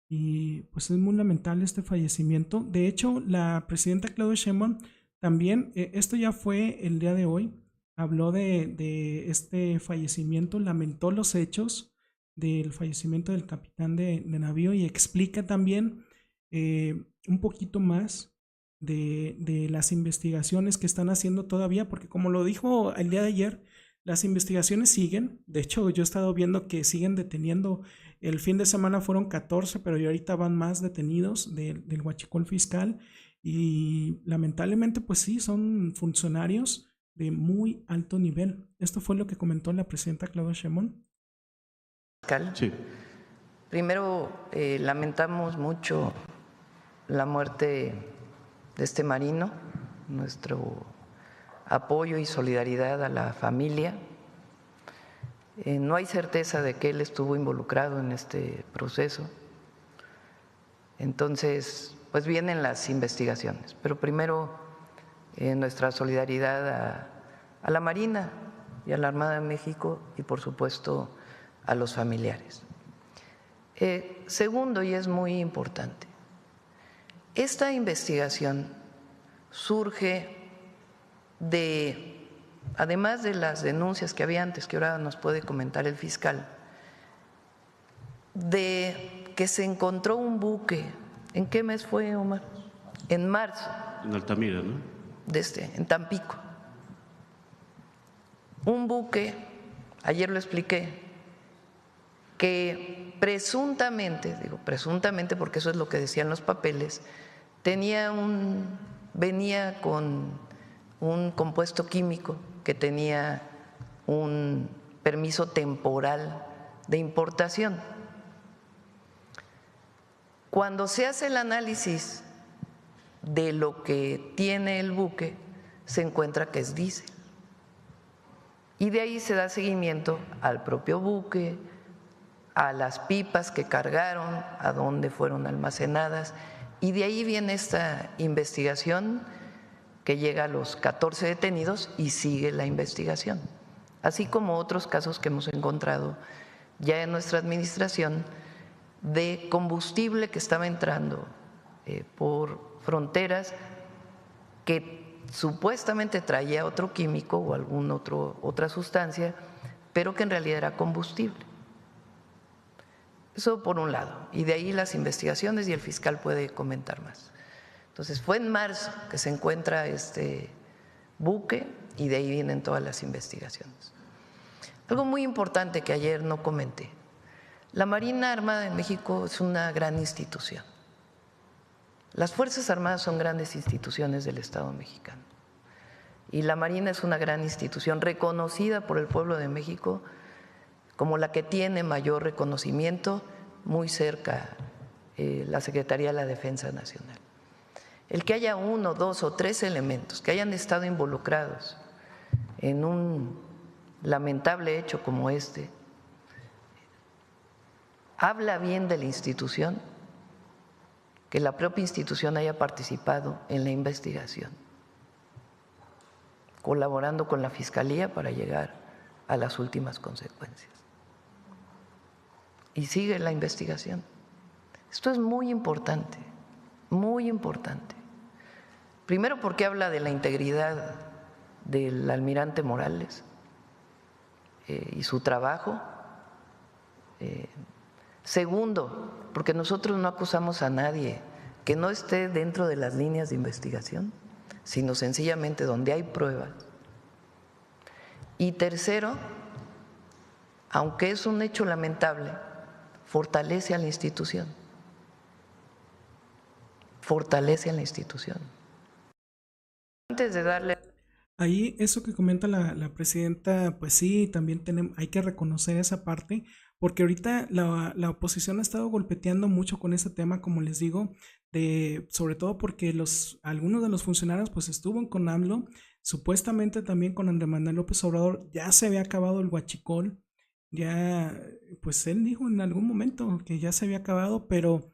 Y pues es muy lamentable este fallecimiento. De hecho, la presidenta Claudia Sheinbaum también, esto ya fue el día de hoy, habló de este fallecimiento, lamentó los hechos del fallecimiento del capitán de navío, y explica también un poquito más de las investigaciones que están haciendo todavía, porque como lo dijo el día de ayer, las investigaciones siguen. De hecho, yo he estado viendo que siguen deteniendo. El fin de semana fueron 14, pero ahorita van más detenidos del huachicol fiscal, y lamentablemente pues sí, son funcionarios de muy alto nivel. Esto fue lo que comentó la presidenta Claudia Sheinbaum. Sí. Primero, lamentamos mucho la muerte de este marino, nuestro apoyo y solidaridad a la familia. No hay certeza de que él estuvo involucrado en este proceso. Entonces, pues vienen las investigaciones, pero primero nuestra solidaridad a la Marina y a la Armada de México, y por supuesto a los familiares. Segundo, y es muy importante, esta investigación surge además de las denuncias que había antes, que ahora nos puede comentar el fiscal, de que se encontró un buque. ¿En qué mes fue, Omar? En marzo. En Altamira, ¿no? En Tampico. Un buque, ayer lo expliqué, que presuntamente, digo presuntamente porque eso es lo que decían los papeles, venía con un compuesto químico que tenía un permiso temporal de importación. Cuando se hace el análisis de lo que tiene el buque, se encuentra que es diésel. Y de ahí se da seguimiento al propio buque, a las pipas que cargaron, a dónde fueron almacenadas, y de ahí viene esta investigación que llega a los 14 detenidos y sigue la investigación, así como otros casos que hemos encontrado ya en nuestra administración de combustible que estaba entrando por fronteras que supuestamente traía otro químico o otra sustancia, pero que en realidad era combustible. Eso por un lado, y de ahí las investigaciones y el fiscal puede comentar más. Entonces fue en marzo que se encuentra este buque y de ahí vienen todas las investigaciones. Algo muy importante que ayer no comenté: la Marina Armada de México es una gran institución. Las Fuerzas Armadas son grandes instituciones del Estado mexicano y la Marina es una gran institución reconocida por el pueblo de México como la que tiene mayor reconocimiento, muy cerca la Secretaría de la Defensa Nacional. El que haya 1, 2 o 3 elementos que hayan estado involucrados en un lamentable hecho como este habla bien de la institución, que la propia institución haya participado en la investigación, colaborando con la Fiscalía para llegar a las últimas consecuencias. Y sigue la investigación. Esto es muy importante, muy importante. Primero porque habla de la integridad del almirante Morales y su trabajo. Segundo, porque nosotros no acusamos a nadie que no esté dentro de las líneas de investigación, sino sencillamente donde hay pruebas. Y tercero, aunque es un hecho lamentable, fortalece a la institución. Fortalece a la institución. Antes de darle… Ahí eso que comenta la presidenta, pues sí, también hay que reconocer esa parte, porque ahorita la oposición ha estado golpeteando mucho con ese tema, como les digo, sobre todo porque algunos de los funcionarios pues estuvo con AMLO, supuestamente también con Andrés Manuel López Obrador. Ya se había acabado el huachicol, ya pues él dijo en algún momento que ya se había acabado, pero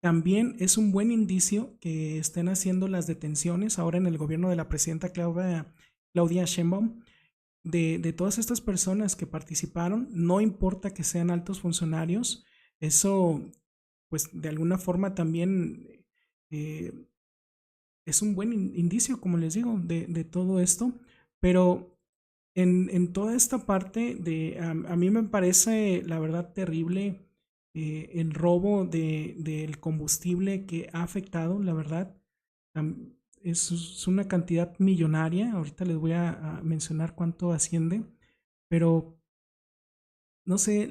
también es un buen indicio que estén haciendo las detenciones ahora en el gobierno de la presidenta Claudia Sheinbaum de todas estas personas que participaron. No importa que sean altos funcionarios, eso pues de alguna forma también es un buen indicio, como les digo, de todo esto. Pero en toda esta parte a mí me parece la verdad terrible el robo del combustible que ha afectado, la verdad. Es una cantidad millonaria. Ahorita les voy a mencionar cuánto asciende, pero no sé,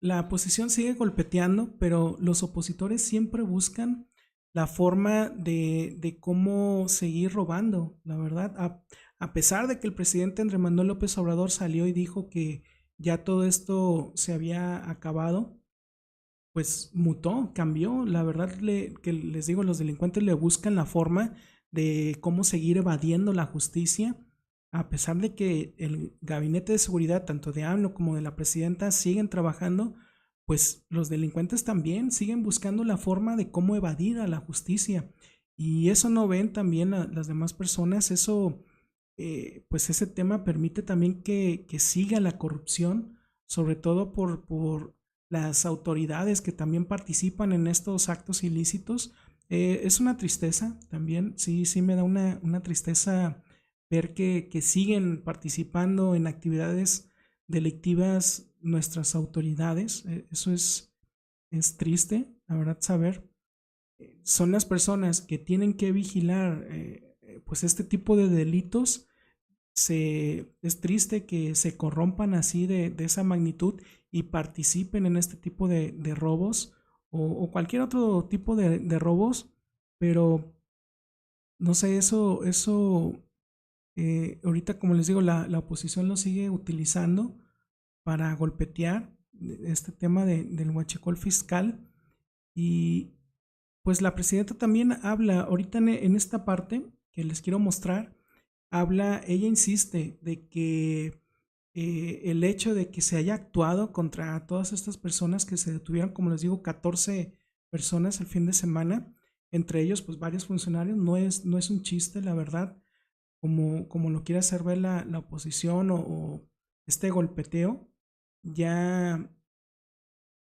la oposición sigue golpeteando, pero los opositores siempre buscan la forma de cómo seguir robando, la verdad. A pesar de que el presidente Andrés Manuel López Obrador salió y dijo que ya todo esto se había acabado, pues mutó, cambió. La verdad que les digo, los delincuentes le buscan la forma de cómo seguir evadiendo la justicia, a pesar de que el gabinete de seguridad, tanto de AMLO como de la presidenta, siguen trabajando, pues los delincuentes también siguen buscando la forma de cómo evadir a la justicia. Y eso no ven también a las demás personas. Eso, pues ese tema permite también que siga la corrupción, sobre todo por las autoridades que también participan en estos actos ilícitos. Es una tristeza también, sí me da una tristeza ver que siguen participando en actividades delictivas nuestras autoridades. Eso es triste, la verdad, saber. Son las personas que tienen que vigilar pues este tipo de delitos. Es triste que se corrompan así de esa magnitud y participen en este tipo de robos o cualquier otro tipo de robos, pero no sé, eso ahorita, como les digo, la oposición lo sigue utilizando para golpetear este tema del huachicol fiscal. Y pues la presidenta también habla ahorita en esta parte que les quiero mostrar. Ella insiste de que el hecho de que se haya actuado contra todas estas personas que se detuvieron, como les digo, 14 personas el fin de semana, entre ellos pues varios funcionarios, no es un chiste, la verdad, como lo quiere hacer ver la oposición o este golpeteo. Ya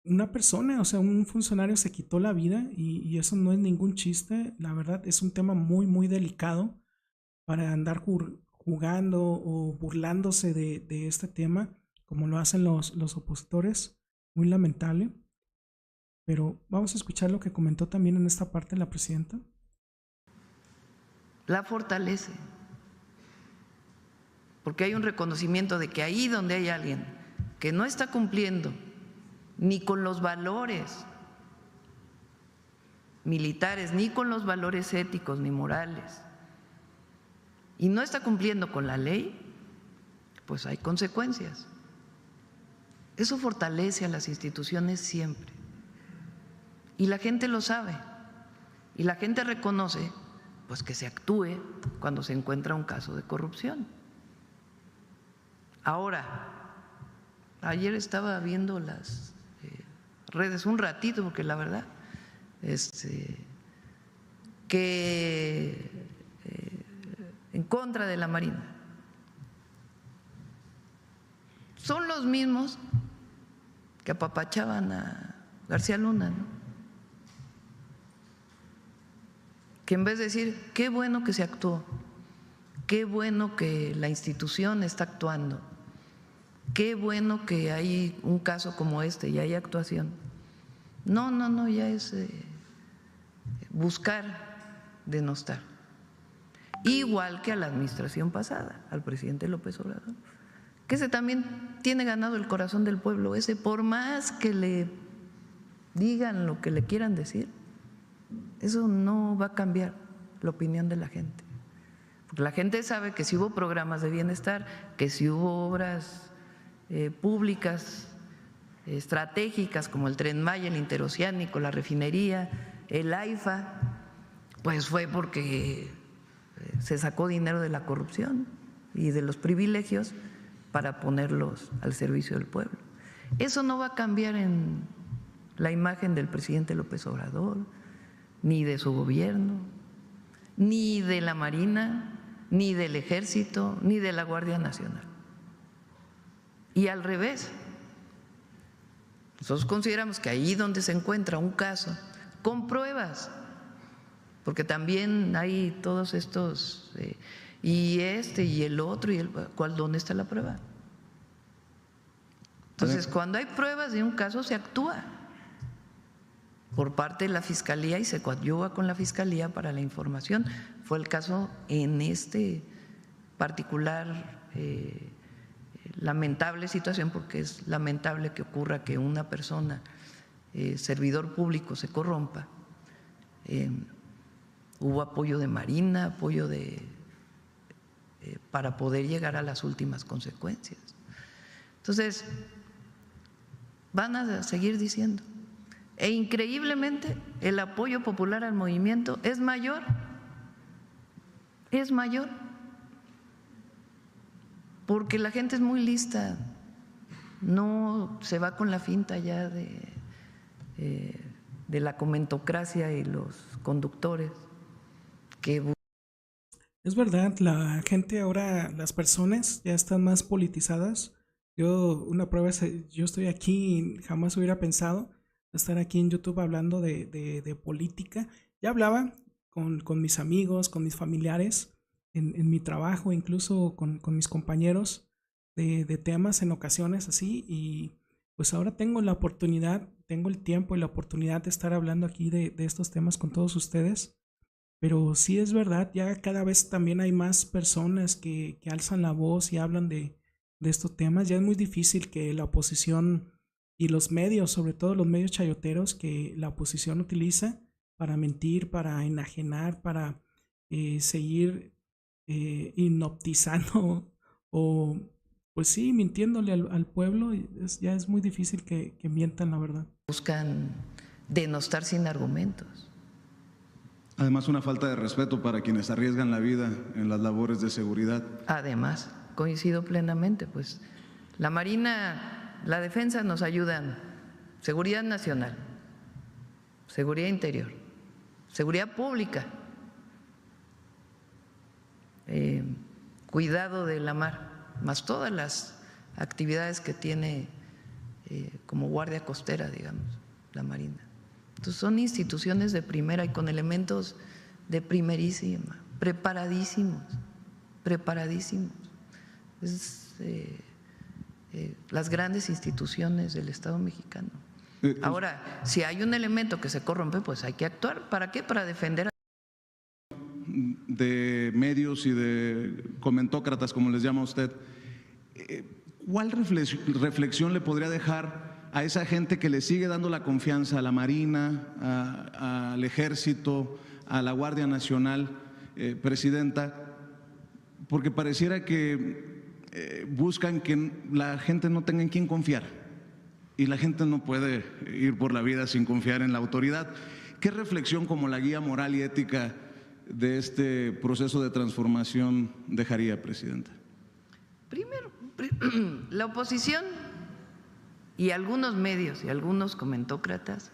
una persona, o sea, un funcionario se quitó la vida y eso no es ningún chiste. La verdad es un tema muy, muy delicado para andar jugando o burlándose de este tema, como lo hacen los opositores. Muy lamentable. Pero vamos a escuchar lo que comentó también en esta parte la presidenta. La fortalece, porque hay un reconocimiento de que ahí donde hay alguien que no está cumpliendo ni con los valores militares, ni con los valores éticos ni morales, y no está cumpliendo con la ley, pues hay consecuencias. Eso fortalece a las instituciones siempre. Y la gente lo sabe. Y la gente reconoce pues que se actúe cuando se encuentra un caso de corrupción. Ahora, ayer estaba viendo las redes un ratito, porque la verdad, que en contra de la Marina son los mismos que apapachaban a García Luna, ¿no? Que en vez de decir, qué bueno que se actuó, qué bueno que la institución está actuando, qué bueno que hay un caso como este y hay actuación. No, ya es buscar denostar. Igual que a la administración pasada, al presidente López Obrador, que ese también tiene ganado el corazón del pueblo, ese por más que le digan lo que le quieran decir, eso no va a cambiar la opinión de la gente. Porque la gente sabe que si hubo programas de bienestar, que si hubo obras públicas estratégicas como el Tren Maya, el Interoceánico, la refinería, el AIFA, pues fue porque se sacó dinero de la corrupción y de los privilegios para ponerlos al servicio del pueblo. Eso no va a cambiar en la imagen del presidente López Obrador, ni de su gobierno, ni de la Marina, ni del Ejército, ni de la Guardia Nacional. Y al revés, nosotros consideramos que ahí donde se encuentra un caso con pruebas, porque también hay todos estos, y el otro, ¿dónde está la prueba? Entonces, cuando hay pruebas de un caso, se actúa por parte de la Fiscalía y se coadyuva con la Fiscalía para la información. Fue el caso en este particular lamentable situación, porque es lamentable que ocurra que una persona, servidor público, se corrompa. Hubo apoyo de Marina, apoyo para poder llegar a las últimas consecuencias. Entonces, van a seguir diciendo. E increíblemente el apoyo popular al movimiento es mayor, porque la gente es muy lista, no se va con la finta ya de la comentocracia y los conductores que… Es verdad, la gente ahora, las personas ya están más politizadas. Una prueba es, yo estoy aquí y jamás hubiera pensado estar aquí en YouTube hablando de política. Ya hablaba con mis amigos, con mis familiares, en mi trabajo, incluso con mis compañeros de temas en ocasiones así, y pues ahora tengo la oportunidad, tengo el tiempo y la oportunidad de estar hablando aquí de estos temas con todos ustedes. Pero sí es verdad, ya cada vez también hay más personas que alzan la voz y hablan de estos temas. Ya es muy difícil que la oposición y los medios, sobre todo los medios chayoteros que la oposición utiliza para mentir, para enajenar, para seguir hipnotizando o pues sí, mintiéndole al pueblo, ya es muy difícil que mientan la verdad. Buscan denostar sin argumentos. Además, una falta de respeto para quienes arriesgan la vida en las labores de seguridad. Además, coincido plenamente, pues la Marina, la Defensa nos ayudan, seguridad nacional, seguridad interior, seguridad pública, cuidado de la mar, más todas las actividades que tiene como guardia costera, digamos, la Marina. Entonces son instituciones de primera y con elementos de primerísima, preparadísimos. Las grandes instituciones del Estado mexicano. Ahora, si hay un elemento que se corrompe, pues hay que actuar. ¿Para qué? Para defender de medios y de comentócratas, como les llama usted. ¿Cuál reflexión le podría dejar a esa gente que le sigue dando la confianza a la Marina, al Ejército, a la Guardia Nacional, Presidenta? Porque pareciera que buscan que la gente no tenga en quién confiar y la gente no puede ir por la vida sin confiar en la autoridad. ¿Qué reflexión como la guía moral y ética de este proceso de transformación dejaría, Presidenta? Primero, la oposición y algunos medios y algunos comentócratas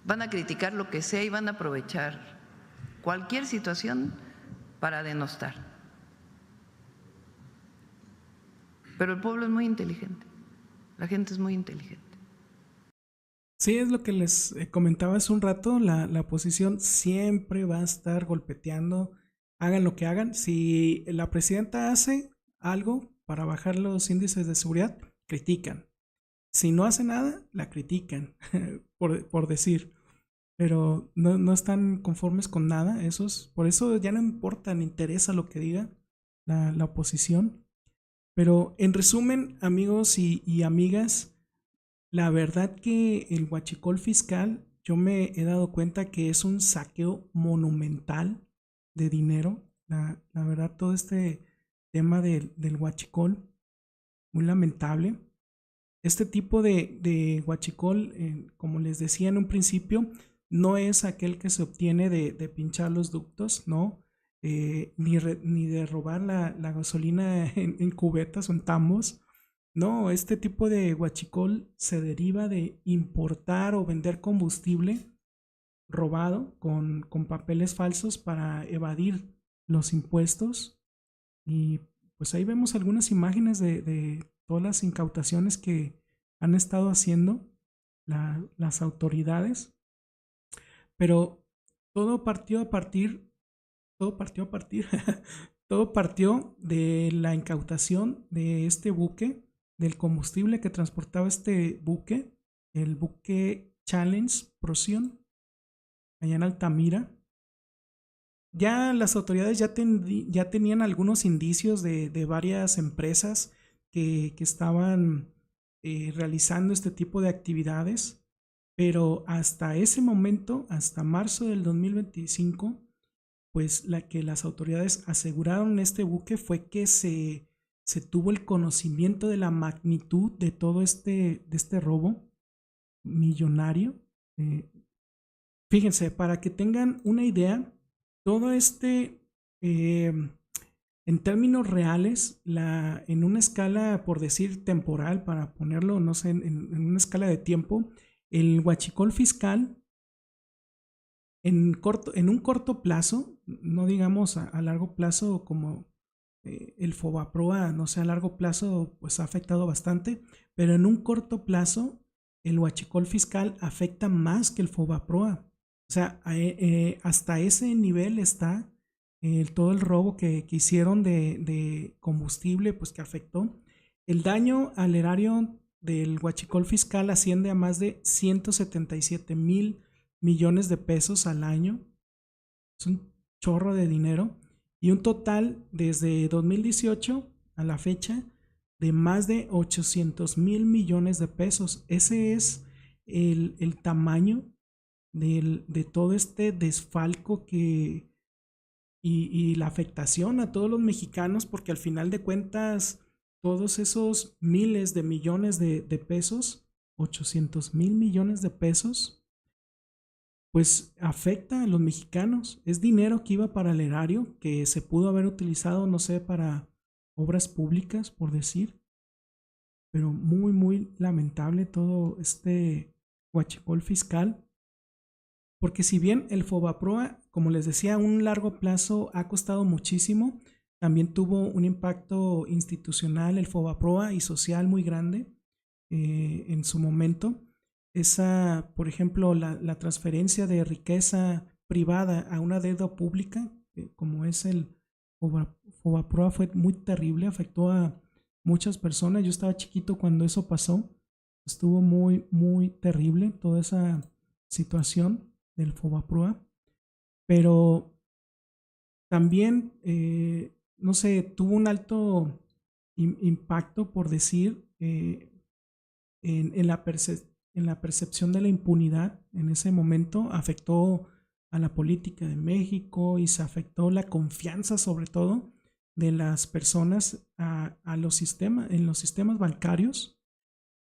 van a criticar lo que sea y van a aprovechar cualquier situación para denostar. Pero el pueblo es muy inteligente, la gente es muy inteligente. Sí, es lo que les comentaba hace un rato, la oposición siempre va a estar golpeteando, hagan lo que hagan. Si la presidenta hace algo para bajar los índices de seguridad, critican. Si no hace nada, la critican, por decir. Pero no están conformes con nada, por eso ya no importa, ni interesa lo que diga la oposición. Pero en resumen, amigos y amigas, la verdad que el huachicol fiscal, yo me he dado cuenta que es un saqueo monumental de dinero. La verdad, todo este tema del huachicol, muy lamentable. Este tipo de huachicol, como les decía en un principio, no es aquel que se obtiene de pinchar los ductos, ¿no? Ni de robar la gasolina en cubetas o en tambos. No, este tipo de huachicol se deriva de importar o vender combustible robado con papeles falsos para evadir los impuestos. Y pues ahí vemos algunas imágenes de todas las incautaciones que han estado haciendo las autoridades. Pero todo partió de la incautación de este buque, del combustible que transportaba este buque, el buque Challenge Procyon, allá en Altamira. Ya las autoridades ya tenían algunos indicios de varias empresas que estaban realizando este tipo de actividades, pero hasta ese momento, hasta marzo del 2025, pues que las autoridades aseguraron este buque fue que se tuvo el conocimiento de la magnitud de todo de este robo millonario. Fíjense, para que tengan una idea, todo en términos reales, en una escala, por decir temporal, para ponerlo, no sé, en una escala de tiempo, el huachicol fiscal en un corto plazo, no digamos a largo plazo como el FOBAPROA, no sé, a largo plazo pues ha afectado bastante, pero en un corto plazo el huachicol fiscal afecta más que el FOBAPROA. O sea, hasta ese nivel está todo el robo que hicieron de combustible, pues que afectó. El daño al erario del huachicol fiscal asciende a más de 177,000 millones de pesos al año. Es un chorro de dinero. Y un total desde 2018 a la fecha de más de 800,000 millones de pesos. Ese es el tamaño de todo este desfalco y la afectación a todos los mexicanos, porque al final de cuentas todos esos miles de millones de pesos, 800,000 millones de pesos, pues afecta a los mexicanos. Es dinero que iba para el erario, que se pudo haber utilizado, no sé, para obras públicas, por decir. Pero muy, muy lamentable todo este huachicol fiscal. Porque si bien el FOBAPROA, como les decía, a un largo plazo ha costado muchísimo, también tuvo un impacto institucional el FOBAPROA y social muy grande. en su momento. Esa, por ejemplo, la transferencia de riqueza privada a una deuda pública, como es el Fobaproa, fue muy terrible, afectó a muchas personas. Yo estaba chiquito cuando eso pasó. Estuvo muy, muy terrible toda esa situación del Fobaproa. Pero también, no sé, tuvo un alto impacto, por decir, en la percepción de la impunidad. En ese momento afectó a la política de México y se afectó la confianza, sobre todo, de las personas en los sistemas bancarios.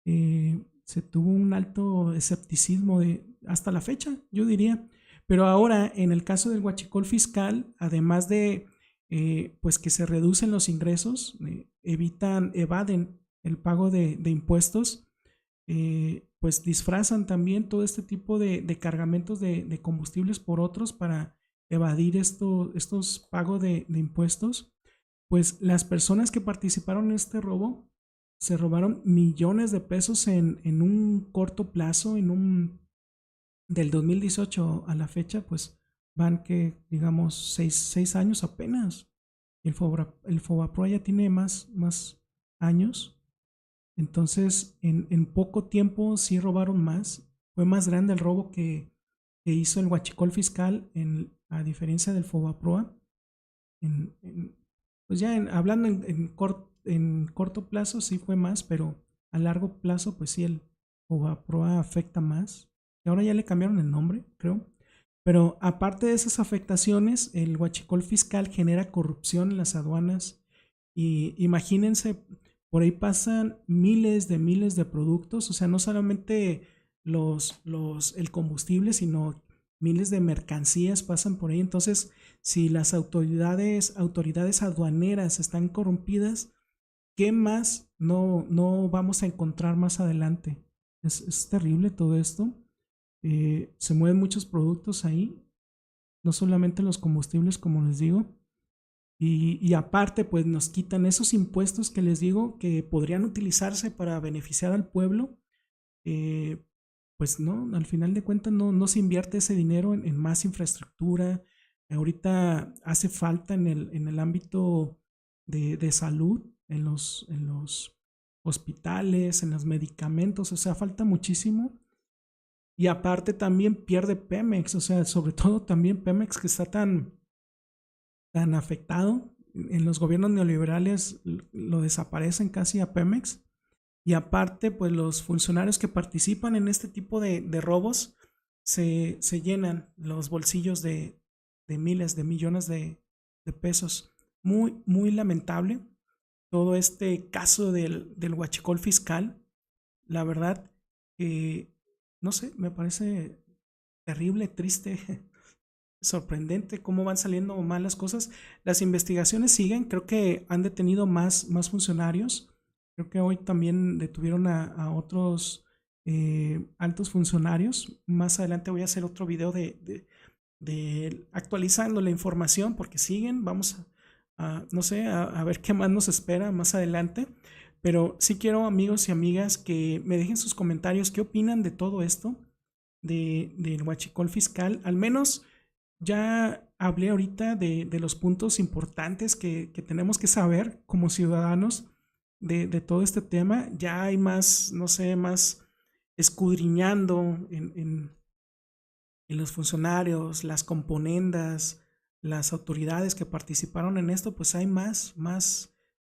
Se tuvo un alto escepticismo hasta la fecha, yo diría. Pero ahora, en el caso del huachicol fiscal, además de pues que se reducen los ingresos, evaden el pago de impuestos, pues disfrazan también todo este tipo de cargamentos de combustibles por otros para evadir estos pagos de impuestos. Pues las personas que participaron en este robo se robaron millones de pesos en un corto plazo, del 2018 a la fecha, pues van que, digamos, 6 años apenas. El Fobaproa ya tiene más años. Entonces, en poco tiempo sí robaron más. Fue más grande el robo que hizo el huachicol fiscal, a diferencia del Fobaproa. Pues ya hablando en corto plazo sí fue más, pero a largo plazo pues sí el Fobaproa afecta más. Y ahora ya le cambiaron el nombre, creo. Pero aparte de esas afectaciones, el huachicol fiscal genera corrupción en las aduanas. Y imagínense, por ahí pasan miles de productos, o sea, no solamente el combustible, sino miles de mercancías pasan por ahí. Entonces, si las autoridades aduaneras están corrompidas, ¿qué más no vamos a encontrar más adelante? Es terrible todo esto. Se mueven muchos productos ahí, no solamente los combustibles, como les digo. Y aparte, pues nos quitan esos impuestos que les digo que podrían utilizarse para beneficiar al pueblo. Pues no, al final de cuentas no se invierte ese dinero en más infraestructura. Ahorita hace falta en el ámbito de salud, en los hospitales, en los medicamentos, o sea, falta muchísimo. Y aparte también pierde Pemex, o sea, sobre todo también Pemex, que está tan afectado. En los gobiernos neoliberales lo desaparecen casi a Pemex. Y aparte, pues los funcionarios que participan en este tipo de robos se llenan los bolsillos de miles de millones de pesos. Muy, muy lamentable todo este caso del huachicol fiscal. La verdad, no sé, me parece terrible, triste, sorprendente cómo van saliendo mal las cosas. Las investigaciones siguen, creo que han detenido más funcionarios. Creo que hoy también detuvieron a otros altos funcionarios. Más adelante voy a hacer otro video de actualizando la información, porque siguen. Vamos no sé, a ver qué más nos espera más adelante. Pero sí quiero, amigos y amigas, que me dejen sus comentarios. ¿Qué opinan de todo esto? Del huachicol fiscal. Al menos ya hablé ahorita de los puntos importantes que tenemos que saber como ciudadanos de todo este tema. Ya hay más, no sé, más escudriñando en los funcionarios, las componendas, las autoridades que participaron en esto. Pues hay más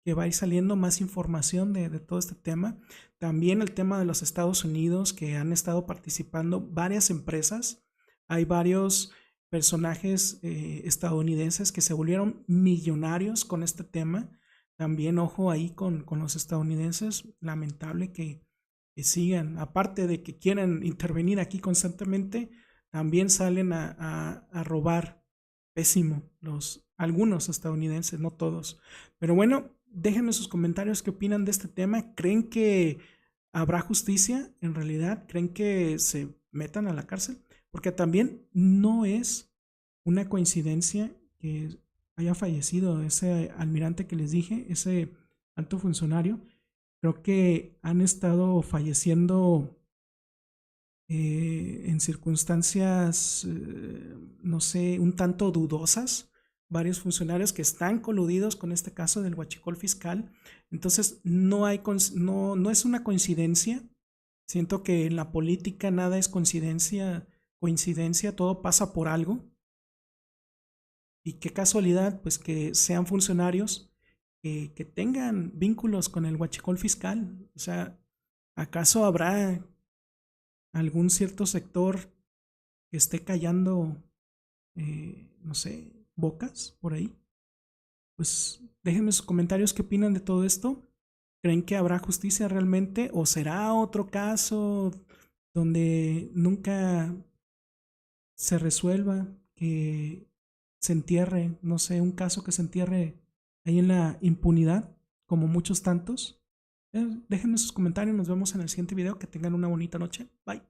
que va a ir saliendo, más información de todo este tema. También el tema de los Estados Unidos, que han estado participando varias empresas. Hay varios personajes estadounidenses que se volvieron millonarios con este tema. También ojo ahí con los estadounidenses. Lamentable que sigan, aparte de que quieren intervenir aquí constantemente, también salen a robar. Pésimo algunos estadounidenses, no todos. Pero bueno, déjenme sus comentarios qué opinan de este tema. ¿Creen que habrá justicia en realidad? ¿Creen que se metan a la cárcel? Porque también no es una coincidencia que haya fallecido ese almirante que les dije, ese alto funcionario. Creo que han estado falleciendo en circunstancias, no sé, un tanto dudosas, varios funcionarios que están coludidos con este caso del huachicol fiscal. Entonces, no es una coincidencia. Siento que en la política nada es coincidencia, todo pasa por algo. Y qué casualidad, pues que sean funcionarios que tengan vínculos con el huachicol fiscal. O sea, ¿acaso habrá algún cierto sector que esté callando, no sé, bocas por ahí? Pues déjenme sus comentarios qué opinan de todo esto. ¿Creen que habrá justicia realmente o será otro caso donde nunca se resuelva, que se entierre, no sé, un caso que se entierre ahí en la impunidad, como muchos tantos? Déjenme sus comentarios, nos vemos en el siguiente video, que tengan una bonita noche, bye.